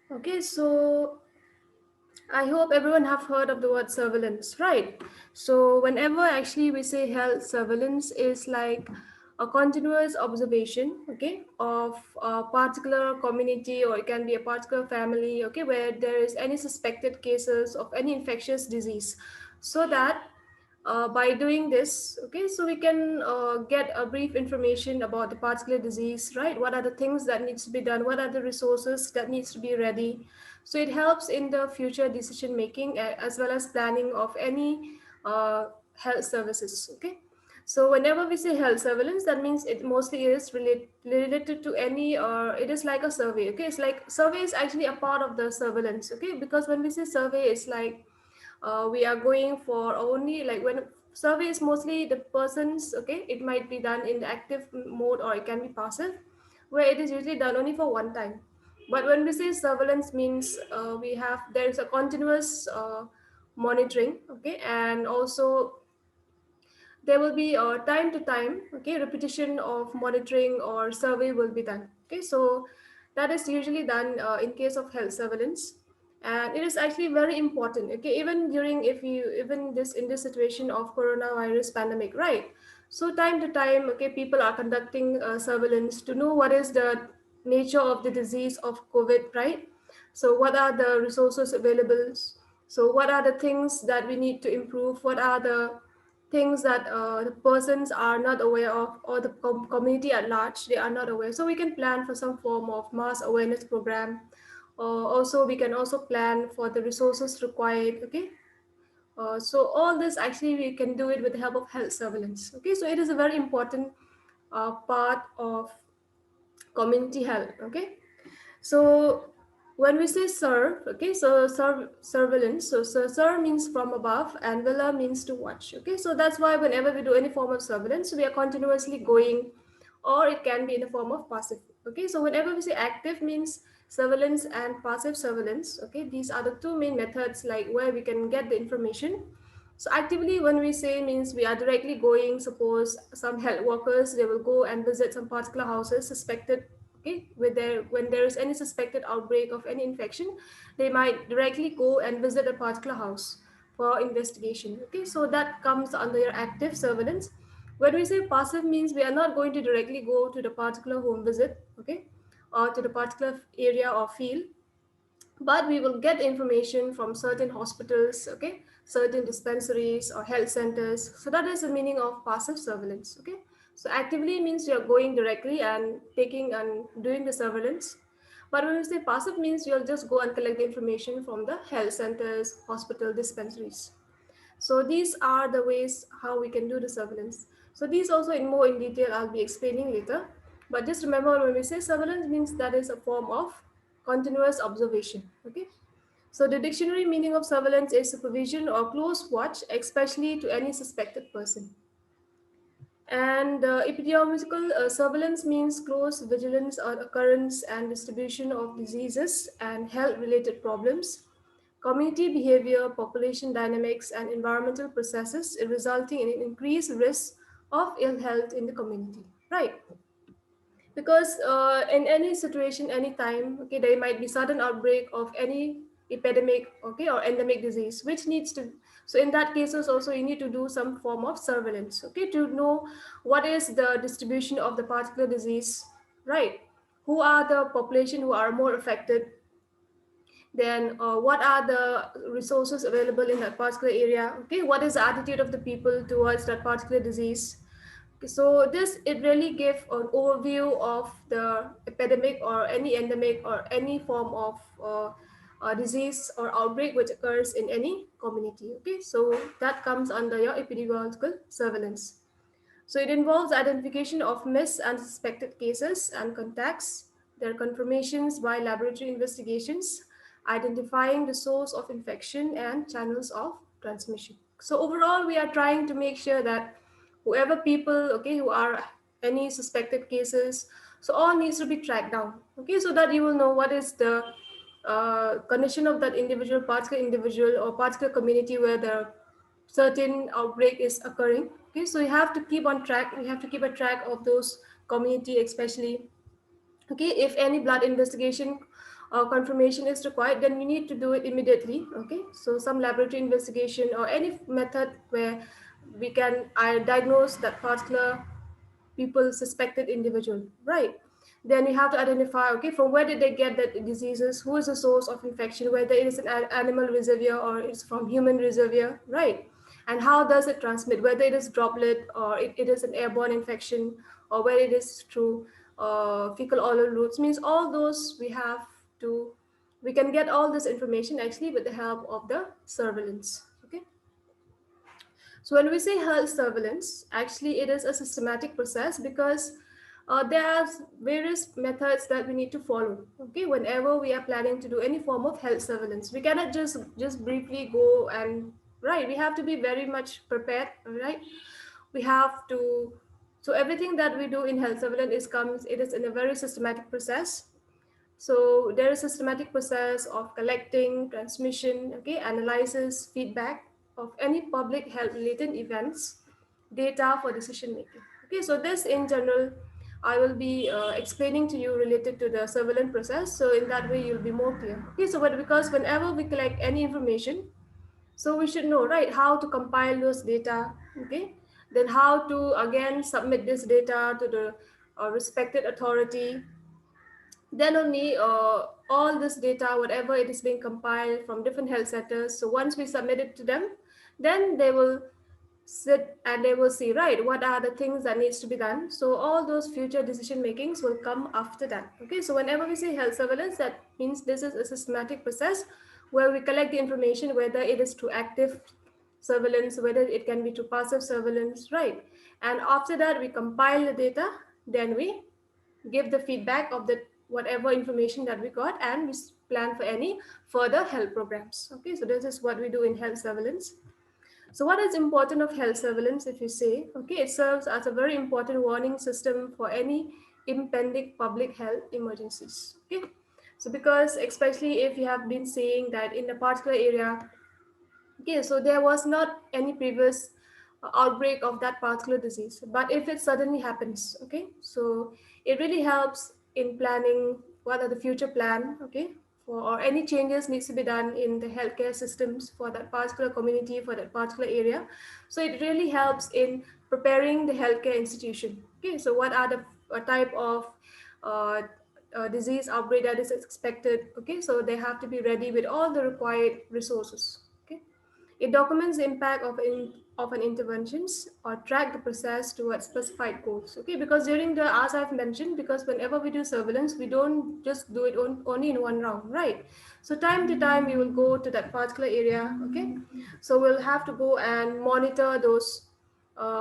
Okay, so I hope everyone have heard of the word surveillance, right? So whenever actually we say health surveillance is like a continuous observation, okay, of a particular community or it can be a particular family, okay, where there is any suspected cases of any infectious disease, so that by doing this, okay, so we can get a brief information about the particular disease, right? What are the things that needs to be done, what are the resources that needs to be ready, so it helps in the future decision making as well as planning of any health services, okay. So whenever we say health surveillance, that means it mostly is related to any, or it is like a survey, okay. It's like survey is actually a part of the surveillance, okay, because when we say survey, it's like we are going for only like when survey is mostly the persons, okay, it might be done in the active mode or it can be passive, where it is usually done only for one time. But when we say surveillance means we have there is a continuous monitoring, okay, and also there will be time to time, okay, repetition of monitoring or survey will be done, okay. So that is usually done in case of health surveillance, and it is actually very important, okay, even during if you even this in this situation of coronavirus pandemic, right? So time to time, okay, people are conducting surveillance to know what is the nature of the disease of COVID, right? So what are the resources available, so what are the things that we need to improve, what are the things that the persons are not aware of, or the community at large they are not aware, so we can plan for some form of mass awareness program, or also we can also plan for the resources required, okay. So all this actually we can do it with the help of health surveillance, okay. So it is a very important part of community health, okay. So when we say serve, okay, so surveillance, so serve means from above and villa means to watch, okay. So that's why whenever we do any form of surveillance, we are continuously going, or it can be in the form of passive, okay. So whenever we say active means surveillance and passive surveillance, okay, these are the two main methods like where we can get the information. So actively when we say means we are directly going, suppose some health workers they will go and visit some particular houses suspected, okay, with their when there is any suspected outbreak of any infection, they might directly go and visit a particular house for investigation, okay. So that comes under your active surveillance. When we say passive means we are not going to directly go to the particular home visit, okay, or to the particular area or field, but we will get information from certain hospitals, okay, certain dispensaries or health centers. So that is the meaning of passive surveillance, okay. So actively means you're going directly and taking and doing the surveillance, but when we say passive means you'll just go and collect the information from the health centers, hospital, dispensaries. So these are the ways how we can do the surveillance. So these also in more in detail I'll be explaining later. But just remember when we say surveillance means that is a form of continuous observation. Okay. So the dictionary meaning of surveillance is supervision or close watch, especially to any suspected person. And epidemiological surveillance means close vigilance on occurrence and distribution of diseases and health related problems, community behavior, population dynamics, and environmental processes resulting in an increased risk of ill health in the community. Right? Because in any situation, any time, okay, there might be sudden outbreak of any epidemic, okay, or endemic disease, which needs to. So in that cases, also you need to do some form of surveillance, okay, to know what is the distribution of the particular disease, right? Who are the population who are more affected, then what are the resources available in that particular area, okay, what is the attitude of the people towards that particular disease. Okay, so this it really gives an overview of the epidemic or any endemic or any form of disease or outbreak which occurs in any community, okay. So that comes under your epidemiological surveillance. So it involves identification of missed and suspected cases and contacts, their confirmations by laboratory investigations, identifying the source of infection and channels of transmission. So overall, we are trying to make sure that whoever people, okay, who are any suspected cases, so all needs to be tracked down, okay, so that you will know what is the condition of that individual, particular individual or particular community where the certain outbreak is occurring, okay. So you have to keep on track, you have to keep a track of those community especially, okay. If any blood investigation confirmation is required, then you need to do it immediately. Okay, so some laboratory investigation or any method where we can diagnose that particular people suspected individual, right? Then you have to identify, okay, from where did they get that diseases, who is the source of infection, whether it is an animal reservoir or it's from human reservoir, right? And how does it transmit, whether it is droplet or it is an airborne infection, or whether it is through fecal oral routes. Means all those we have to, we can get all this information actually with the help of the surveillance. Okay, so when we say health surveillance, actually it is a systematic process because there are various methods that we need to follow. Okay, whenever we are planning to do any form of health surveillance, we cannot just briefly go and, right. We have to be very much prepared, right? We have to. So everything that we do in health surveillance is comes. It is in a very systematic process. So there is a systematic process of collecting, transmission, okay, analysis, feedback of any public health related events, data for decision making. Okay, so this in general, I will be explaining to you related to the surveillance process. So in that way, you'll be more clear. Okay, so because whenever we collect any information, so we should know, right, how to compile those data, okay, then how to again submit this data to the respected authority, then only all this data, whatever it is being compiled from different health centers, so once we submit it to them, then they will sit and they will see, right, what are the things that needs to be done. So all those future decision makings will come after that. Okay, so whenever we say health surveillance, that means this is a systematic process where we collect the information, whether it is through active surveillance, whether it can be through passive surveillance, right? And after that we compile the data, then we give the feedback of the whatever information that we got, and we plan for any further health programs. Okay, so this is what we do in health surveillance. So what is important of health surveillance? If you say, okay, it serves as a very important warning system for any impending public health emergencies. Okay, so because especially if you have been saying that in a particular area, okay, so there was not any previous outbreak of that particular disease, but if it suddenly happens, okay, so it really helps in planning what are the future plan, okay, for, or any changes needs to be done in the healthcare systems for that particular community, for that particular area. So it really helps in preparing the healthcare institution. Okay, so what are the type of uh, disease outbreak that is expected. Okay, so they have to be ready with all the required resources. Okay, it documents the impact of an interventions or track the process towards specified goals. Okay, because during the, as I've mentioned, because whenever we do surveillance, we don't just do it only in one round, right? So time to time we will go to that particular area. Okay, so we'll have to go and monitor those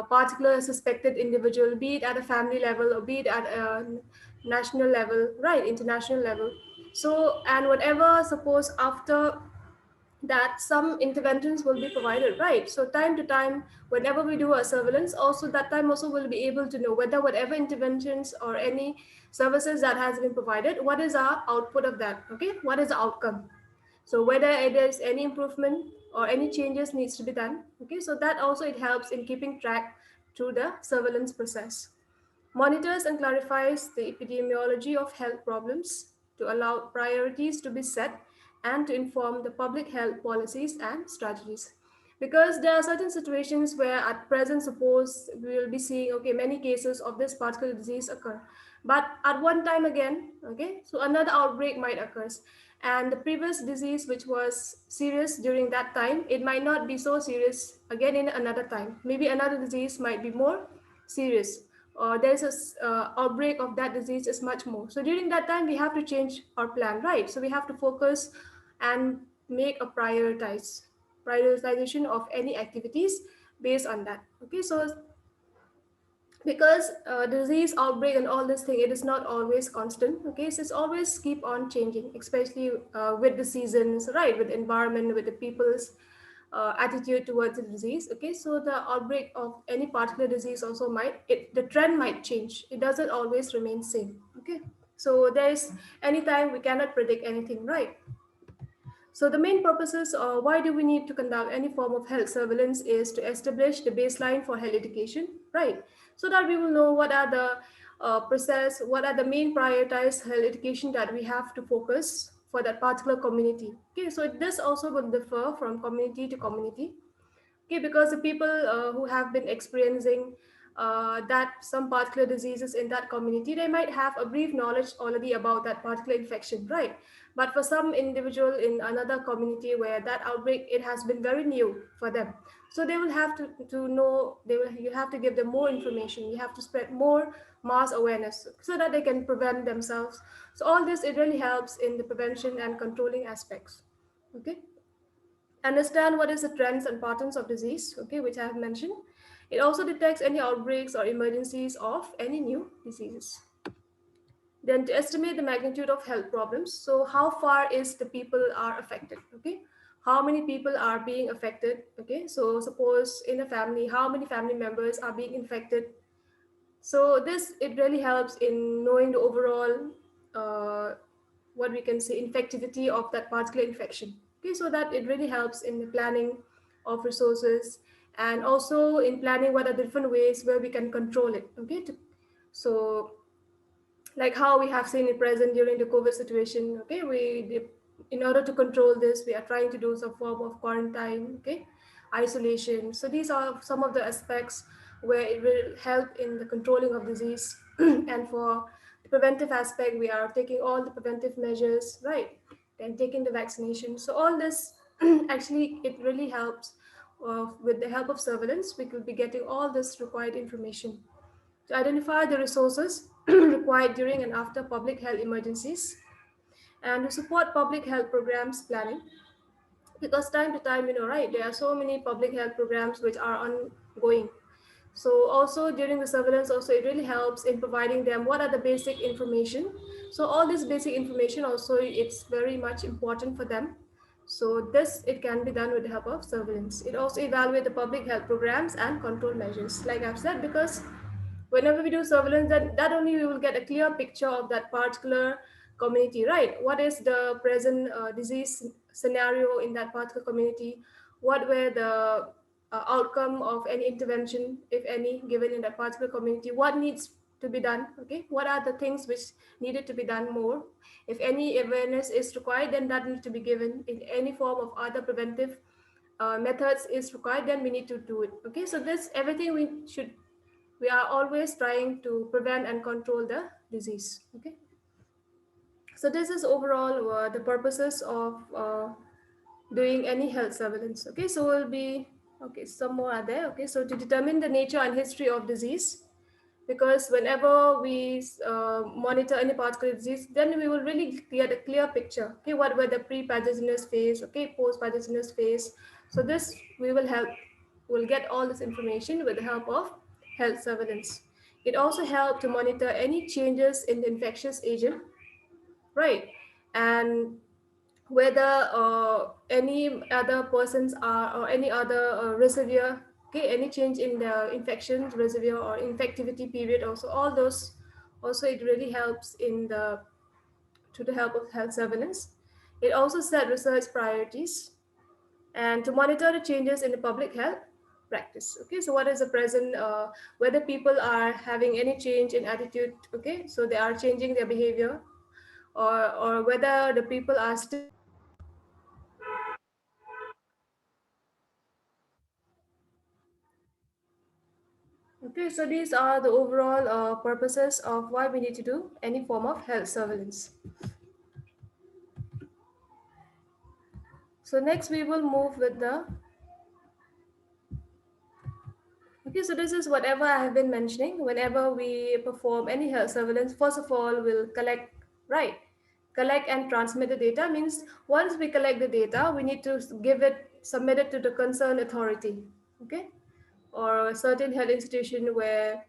particular suspected individual, be it at a family level or be it at a national level, right, international level. So and whatever, suppose after that some interventions will be provided, right? So time to time whenever we do a surveillance, also that time also will be able to know whether whatever interventions or any services that has been provided, what is our output of that, okay, what is the outcome, so whether it is any improvement or any changes needs to be done. Okay, so that also it helps in keeping track through the surveillance process. Monitors and clarifies the epidemiology of health problems to allow priorities to be set and to inform the public health policies and strategies. Because there are certain situations where at present, suppose we will be seeing, okay, many cases of this particular disease occur. But at one time again, okay, so another outbreak might occur. And the previous disease, which was serious during that time, it might not be so serious again in another time. Maybe another disease might be more serious, or there's a outbreak of that disease is much more. So during that time, we have to change our plan, right? So we have to focus and make a prioritization of any activities based on that. Okay, so because disease outbreak and all this thing, it is not always constant. Okay, so it's always keep on changing, especially with the seasons, right, with the environment, with the people's attitude towards the disease. Okay, so the outbreak of any particular disease also might, the trend might change, it doesn't always remain same. Okay, so there's anytime we cannot predict anything, right? So the main purposes, why do we need to conduct any form of health surveillance, is to establish the baseline for health education, right? So that we will know what are the process, what are the main prioritized health education that we have to focus, for that particular community. Okay, so this also will differ from community to community. Okay, because the people who have been experiencing that some particular diseases in that community, they might have a brief knowledge already about that particular infection, right? But for some individual in another community where that outbreak, it has been very new for them, so they will have to know, they will, you have to give them more information, you have to spread more mass awareness so that they can prevent themselves. So all this, it really helps in the prevention and controlling aspects. Okay, understand what is the trends and patterns of disease, okay, which I have mentioned. It also detects any outbreaks or emergencies of any new diseases. Then to estimate the magnitude of health problems, so how far is the people are affected, okay, how many people are being affected, okay, so suppose in a family, how many family members are being infected. So this, it really helps in knowing the overall uh, what we can say infectivity of that particular infection. Okay, so that it really helps in the planning of resources, and also in planning what are different ways where we can control it. Okay, so like how we have seen it present during the COVID situation. Okay, in order to control this, we are trying to do some form of quarantine, okay, isolation. So these are some of the aspects where it will help in the controlling of disease. And for the preventive aspect, we are taking all the preventive measures, right? Then taking the vaccination. So all this actually, it really helps. With the help of surveillance, we will be getting all this required information to identify the resources required during and after public health emergencies, and to support public health programs planning. Because time to time, right, there are so many public health programs which are ongoing. So also during the surveillance, also it really helps in providing them what are the basic information. So all this basic information also, it's very much important for them. So this, it can be done with the help of surveillance. It also evaluate the public health programs and control measures, like I've said, because whenever we do surveillance, that only we will get a clear picture of that particular community, right? What is the present disease scenario in that particular community? What were the outcome of any intervention, if any, given in that particular community? What needs to be done? Okay, what are the things which needed to be done more? If any awareness is required, then that needs to be given. In any form of other preventive methods is required, then we need to do it. Okay, so this everything we are always trying to prevent and control the disease. Okay, so this is overall the purposes of doing any health surveillance. Okay, so we'll be, okay, some more are there. Okay, so to determine the nature and history of disease, because whenever we monitor any particular disease, then we will really get a clear picture. Okay, what were the pre-pathogenous phase, okay, post-pathogenous phase. So this we will help, will get all this information with the help of health surveillance. It also helps to monitor any changes in the infectious agent, right? And whether any other persons are, or any other reservoir, okay, any change in the infection reservoir or infectivity period, also all those, also it really helps in the, to the help of health surveillance. It also set research priorities and to monitor the changes in the public health practice. Okay, so what is the present, whether people are having any change in attitude, okay, so they are changing their behavior, or whether the people are still. Okay, so these are the overall purposes of why we need to do any form of health surveillance. So next we will move with the, okay, so this is whatever I have been mentioning. Whenever we perform any health surveillance, first of all, we'll collect, right? Collect and transmit the data means once we collect the data, we need to give it, submit it to the concerned authority, okay? Or a certain health institution where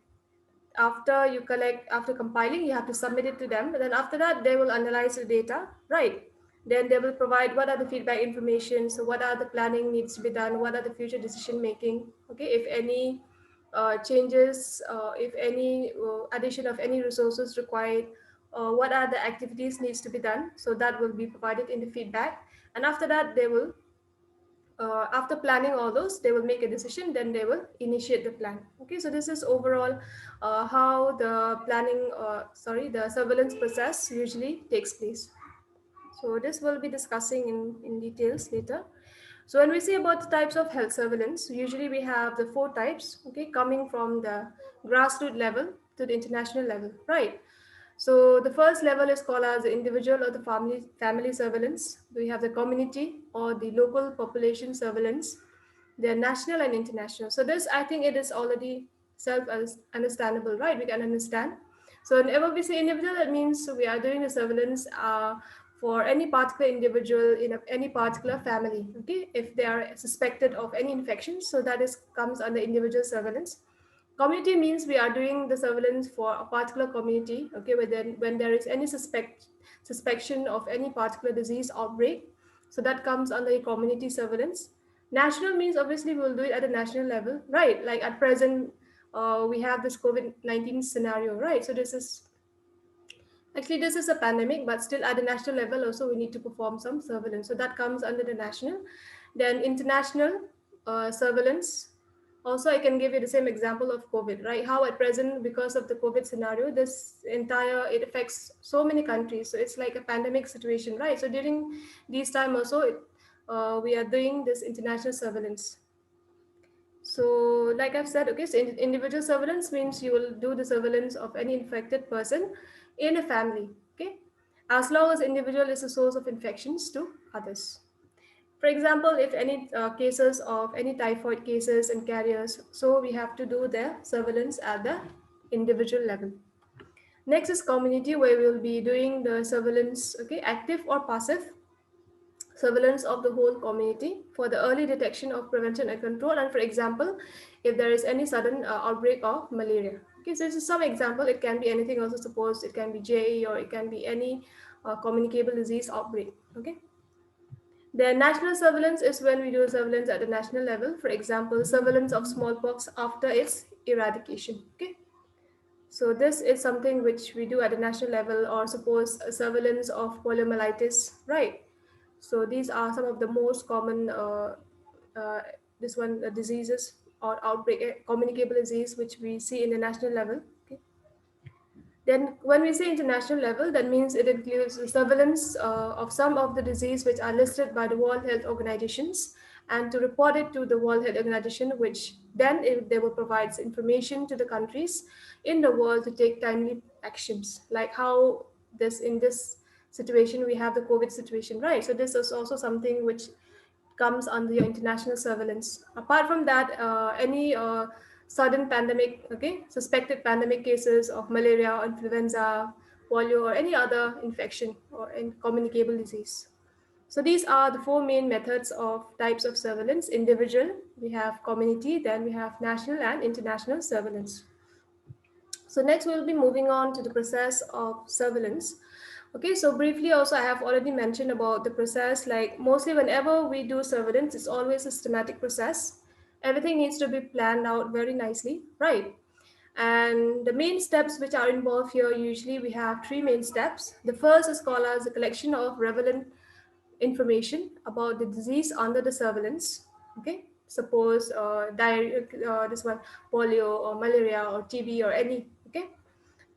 after you collect, after compiling, you have to submit it to them, and then after that they will analyze the data, right? Then they will provide what are the feedback information, so what are the planning needs to be done, what are the future decision making, okay, if any changes, if any addition of any resources required, what are the activities needs to be done, so that will be provided in the feedback. And after that they will, after planning all those, they will make a decision, then they will initiate the plan. Okay, so this is overall how the planning, sorry, the surveillance process usually takes place. So this we'll be discussing in details later. So when we say about the types of health surveillance, usually we have the four types, okay, coming from the grassroots level to the international level, right? So the first level is called as the individual or the family surveillance. We have the community or the local population surveillance. They are national and international. So this, I think, it is already self understandable, right? We can understand. So whenever we say individual, that means we are doing the surveillance for any particular individual in any particular family. Okay, if they are suspected of any infection, so that is comes under individual surveillance. Community means we are doing the surveillance for a particular community. Okay, when there is any suspicion of any particular disease outbreak, so that comes under the community surveillance. National means obviously we will do it at a national level, right? Like at present, we have this COVID-19 scenario, right? So this is a pandemic, but still at the national level also we need to perform some surveillance. So that comes under the national. Then international surveillance. Also, I can give you the same example of COVID, right? How at present, because of the COVID scenario, it affects so many countries. So it's like a pandemic situation, right? So during this time also, we are doing this international surveillance. So, like I've said, okay, so individual surveillance means you will do the surveillance of any infected person in a family, okay, as long as individual is a source of infections to others. For example, if any cases of any typhoid cases and carriers, so we have to do the surveillance at the individual level. Next is community, where we will be doing the surveillance, okay, active or passive surveillance of the whole community for the early detection of prevention and control. And for example, if there is any sudden outbreak of malaria. Okay, so this is some example. It can be anything also. Suppose it can be JE or it can be any communicable disease outbreak. Okay. The national surveillance is when we do surveillance at the national level. For example, surveillance of smallpox after its eradication. Okay. So this is something which we do at the national level, or suppose a surveillance of poliomyelitis, right? So these are some of the most common uh, diseases or outbreak, communicable disease which we see in the national level. Okay. Then when we say international level, that means it includes the surveillance of some of the disease which are listed by the World Health Organizations, and to report it to the World Health Organization, which then they will provide information to the countries in the world to take timely actions, like how this in this situation we have the COVID situation, right? So this is also something which comes under your international surveillance. Apart from that, any sudden pandemic, okay, suspected pandemic cases of malaria, influenza, polio, or any other infection or communicable disease. So these are the four main methods of types of surveillance: individual, we have community, then we have national and international surveillance. So next we'll be moving on to the process of surveillance. Okay, so briefly also I have already mentioned about the process, like mostly whenever we do surveillance, it's always a systematic process. Everything needs to be planned out very nicely, right? And the main steps which are involved here, usually we have three main steps. The first is called as the collection of relevant information about the disease under the surveillance. Okay, suppose diarrhea, this one, polio or malaria or TB or any. Okay,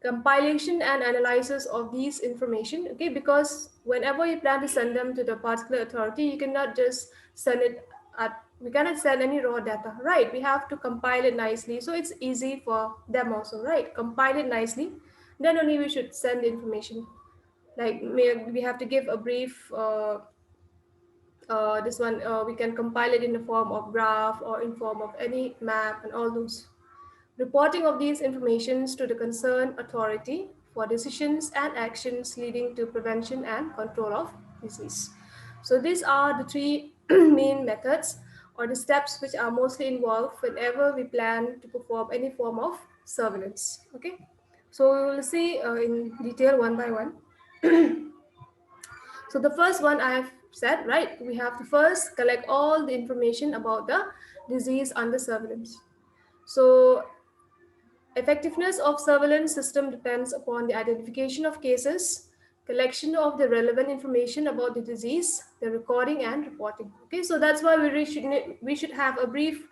compilation and analysis of these information. Okay, because whenever you plan to send them to the particular authority, you cannot just send it at we cannot send any raw data, right? We have to compile it nicely so it's easy for them also, right? Compile it nicely, then only we should send information. Like we have to give a brief this one we can compile it in the form of graph or in form of any map and all those. Reporting of these informations to the concerned authority for decisions and actions leading to prevention and control of disease. So these are the three main methods or the steps which are mostly involved whenever we plan to perform any form of surveillance. Okay, so we will see in detail one by one. So the first one I have said, right, we have to first collect all the information about the disease under surveillance. So effectiveness of surveillance system depends upon the identification of cases, collection of the relevant information about the disease, the recording and reporting. Okay, so that's why we should have a brief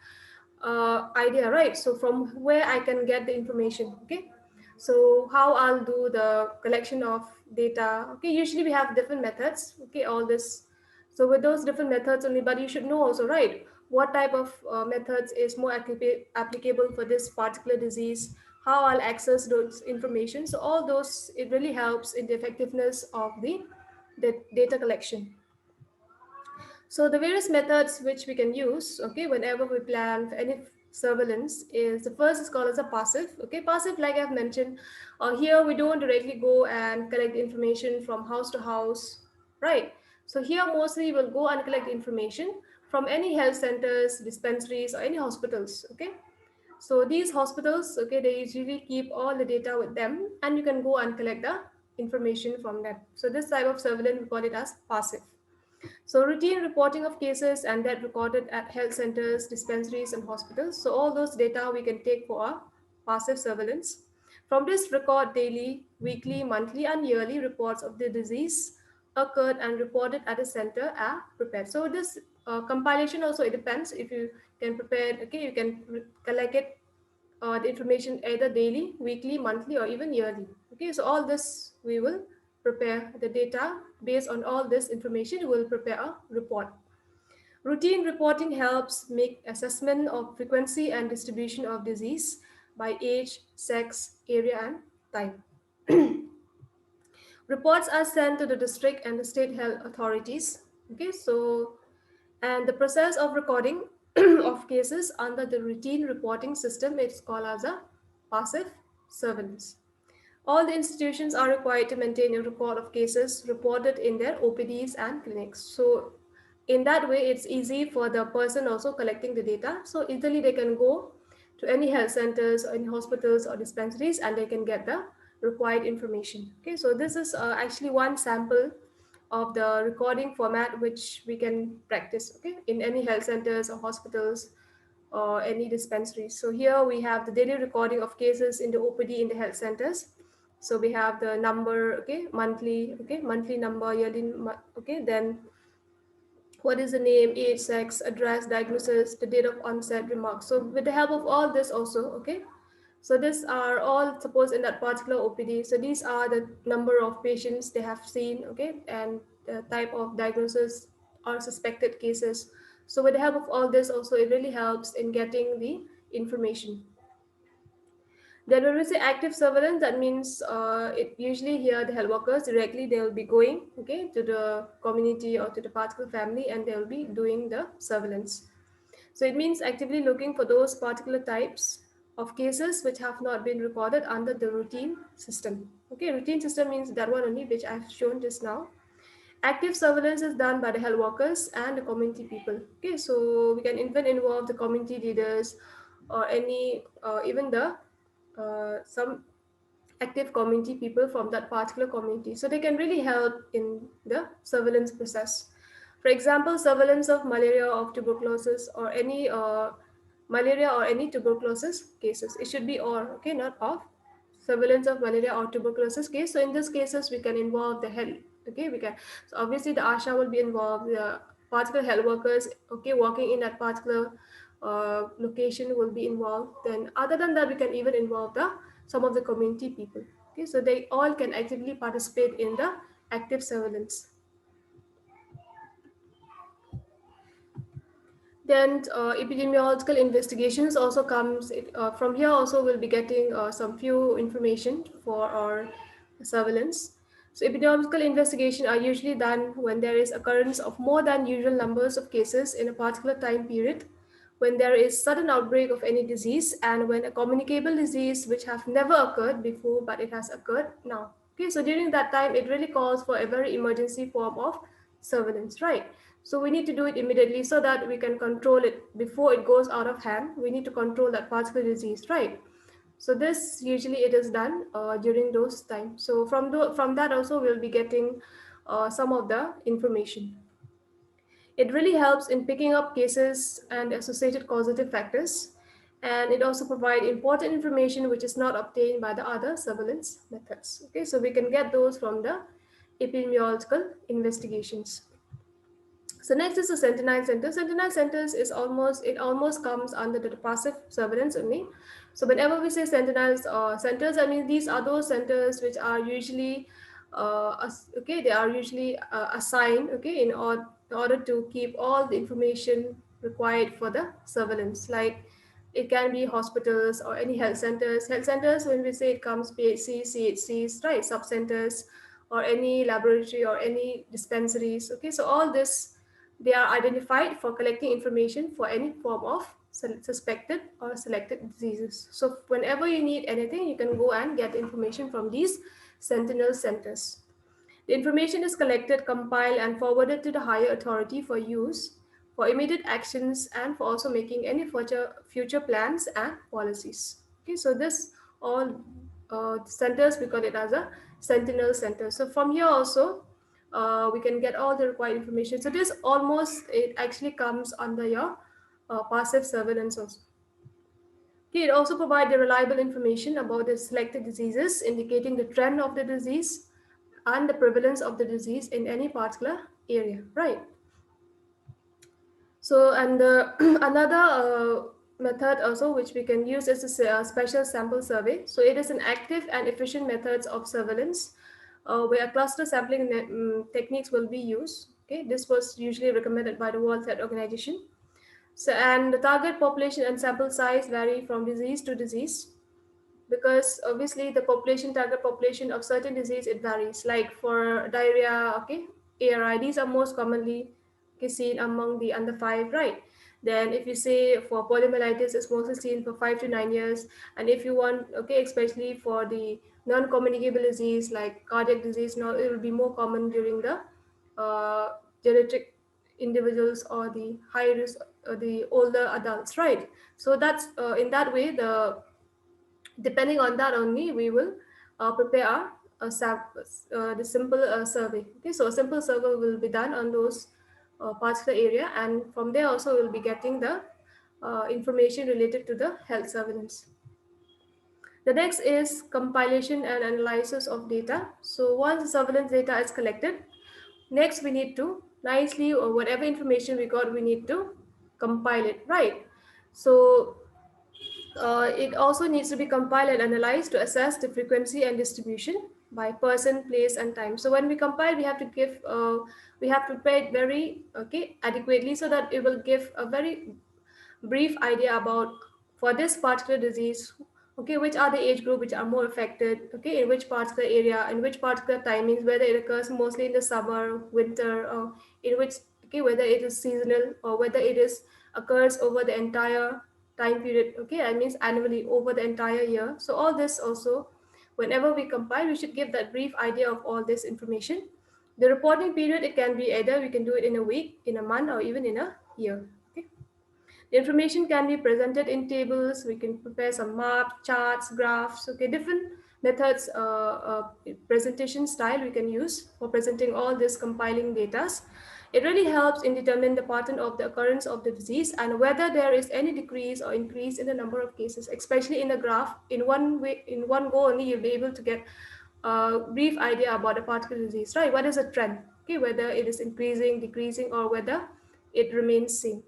idea, right? So from where I can get the information. Okay, So how I'll do the collection of data. Okay, usually we have different methods. Okay, all this. So with those different methods only, but you should know also, right? What type of methods is more applicable for this particular disease? How I'll access those information. So all those, it really helps in the effectiveness of the data collection. So the various methods which we can use, okay, whenever we plan for any surveillance is the first is called as a passive. Okay, passive, like I've mentioned, here we don't directly go and collect information from house to house, right? So here mostly we'll go and collect information from any health centers, dispensaries, or any hospitals. Okay, so these hospitals, okay, they usually keep all the data with them, and you can go and collect the information from them. So this type of surveillance we call it as passive. So routine reporting of cases and that recorded at health centers, dispensaries, and hospitals. So all those data we can take for our passive surveillance. From this record daily, weekly, monthly, and yearly reports of the disease occurred and reported at a center are prepared. So this compilation also, it depends if you can prepare, okay, you can collect it the information either daily, weekly, monthly, or even yearly. Okay, so all this we will prepare the data. Based on all this information, we will prepare a report. Routine reporting helps make assessment of frequency and distribution of disease by age, sex, area, and time. Reports are sent to the district and the state health authorities. Okay, so and the process of recording of cases under the routine reporting system is called as a passive surveillance. All the institutions are required to maintain a record of cases reported in their OPDs and clinics. So in that way, it's easy for the person also collecting the data. So easily they can go to any health centers or any hospitals or dispensaries and they can get the required information. Okay, so this is actually one sample of the recording format which we can practice, okay, in any health centers or hospitals or any dispensaries. So here we have the daily recording of cases in the OPD in the health centers. So we have the number, okay, monthly number, yearly, okay, then what is the name, age, sex, address, diagnosis, the date of onset, remarks. So with the help of all this also, okay, so these are all suppose in that particular OPD. So these are the number of patients they have seen, okay, and the type of diagnosis or suspected cases. So with the help of all this also, it really helps in getting the information. Then when we say active surveillance, that means it usually here the health workers directly they will be going, okay, to the community or to the particular family and they will be doing the surveillance. So it means actively looking for those particular types of cases which have not been recorded under the routine system. Okay, routine system means that one only which I've shown just now. Active surveillance is done by the health workers and the community people. Okay, so we can even involve the community leaders or any even the some active community people from that particular community. So they can really help in the surveillance process. For example, surveillance of malaria or tuberculosis or any malaria or any tuberculosis cases. It should be or, okay, not of. Surveillance of malaria or tuberculosis case. So in these cases, we can involve the health. Okay, we can. So obviously, the ASHA will be involved. The particular health workers, okay, working in that particular location will be involved. Then, other than that, we can even involve the some of the community people. Okay, so they all can actively participate in the active surveillance. Then epidemiological investigations also comes from here. Also, we'll be getting some few information for our surveillance. So epidemiological investigation are usually done when there is occurrence of more than usual numbers of cases in a particular time period, when there is sudden outbreak of any disease, and when a communicable disease which have never occurred before but it has occurred now. Okay, so during that time, it really calls for a very emergency form of surveillance, right? So we need to do it immediately so that we can control it before it goes out of hand. We need to control that particular disease, right? So this usually it is done during those times. So from that also we'll be getting some of the information. It really helps in picking up cases and associated causative factors, and it also provides important information which is not obtained by the other surveillance methods. Okay, so we can get those from the epidemiological investigations. So next is the Sentinel Center. Sentinel Centers is almost comes under the passive surveillance only. So whenever we say Sentinels or centers, I mean these are those centers which are usually okay, they are usually assigned, okay, in order to keep all the information required for the surveillance. Like it can be hospitals or any health centers. Health centers, when we say it comes PHCs, CHCs, right, sub centers, or any laboratory or any dispensaries. Okay, so all this, they are identified for collecting information for any form of suspected or selected diseases. So whenever you need anything, you can go and get information from these sentinel centers. The information is collected, compiled, and forwarded to the higher authority for use, for immediate actions, and for also making any future plans and policies. Okay, so this all centers, we call it as a sentinel center. So from here also, we can get all the required information. So this almost, it actually comes under your passive surveillance also. Okay, it also provides the reliable information about the selected diseases, indicating the trend of the disease and the prevalence of the disease in any particular area, right? So, and another method also which we can use is a special sample survey. So, it is an active and efficient methods of surveillance where cluster sampling techniques will be used. Okay, this was usually recommended by the World Health Organization. So, and the target population and sample size vary from disease to disease, because obviously the population, target population of certain disease, it varies. Like for diarrhea, okay, ARI, these are most commonly, okay, seen among the under 5, right? Then if you say for poliomyelitis, it's mostly seen for 5 to 9 years. And if you want, okay, especially for the non-communicable disease like cardiac disease, now it will be more common during the uh, genetic individuals or the high risk, the older adults, right? So that's in that way, the depending on that only, we will prepare our the simple survey. Okay, so a simple survey will be done on those particular area, and from there also we'll be getting the information related to the health surveillance. The next is compilation and analysis of data. So once the surveillance data is collected, next we need to nicely, or whatever information we got, we need to compile it, right? So it also needs to be compiled and analyzed to assess the frequency and distribution by person, place, and time. So when we compile, we have to give, we have to prepare it very, okay, adequately, so that it will give a very brief idea about, for this particular disease, okay, which are the age group which are more affected, okay, in which particular area, in which particular timings, whether it occurs mostly in the summer, winter, or in which, okay, whether it is seasonal or whether it is occurs over the entire time period, okay, that means annually over the entire year. So all this also, whenever we compile, we should give that brief idea of all this information. The reporting period, it can be either we can do it in a week, in a month, or even in a year. Okay. The information can be presented in tables. We can prepare some maps, charts, graphs. Okay, different methods, presentation style we can use for presenting all this compiling data. It really helps in determining the pattern of the occurrence of the disease and whether there is any decrease or increase in the number of cases, especially in the graph. In one way, in one go only, you'll be able to get a brief idea about a particular disease, right? What is a trend? Okay, whether it is increasing, decreasing, or whether it remains same.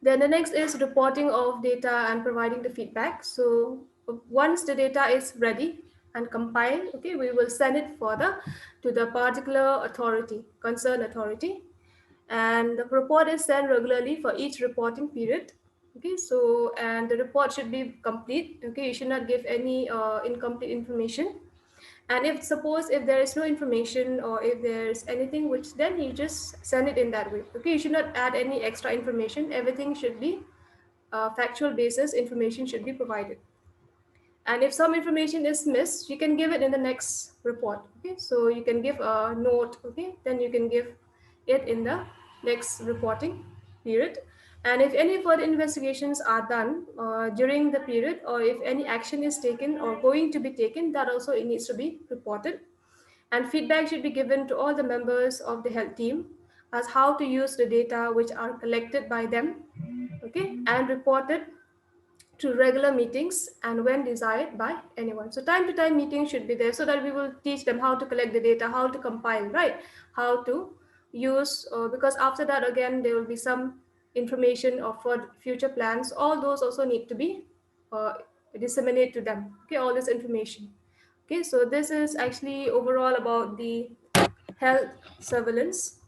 Then the next is reporting of data and providing the feedback. So once the data is ready and compiled, okay, we will send it further to the particular authority, concerned authority. And the report is sent regularly for each reporting period. Okay, so, and the report should be complete. Okay, you should not give any incomplete information. And if suppose if there is no information or if there's anything, which then you just send it in that way. Okay, you should not add any extra information. Everything should be factual basis, information should be provided. And if some information is missed, you can give it in the next report. Okay, so you can give a note, okay, then you can give it in the next reporting period. And if any further investigations are done during the period, or if any action is taken or going to be taken, that also it needs to be reported. And feedback should be given to all the members of the health team as how to use the data which are collected by them, okay, and reported to regular meetings and when desired by anyone. So time to time meetings should be there, so that we will teach them how to collect the data, how to compile, right? How to use, because after that again there will be some information of for future plans. All those also need to be uh, disseminated to them. Okay, all this information. Okay, so this is actually overall about the health surveillance.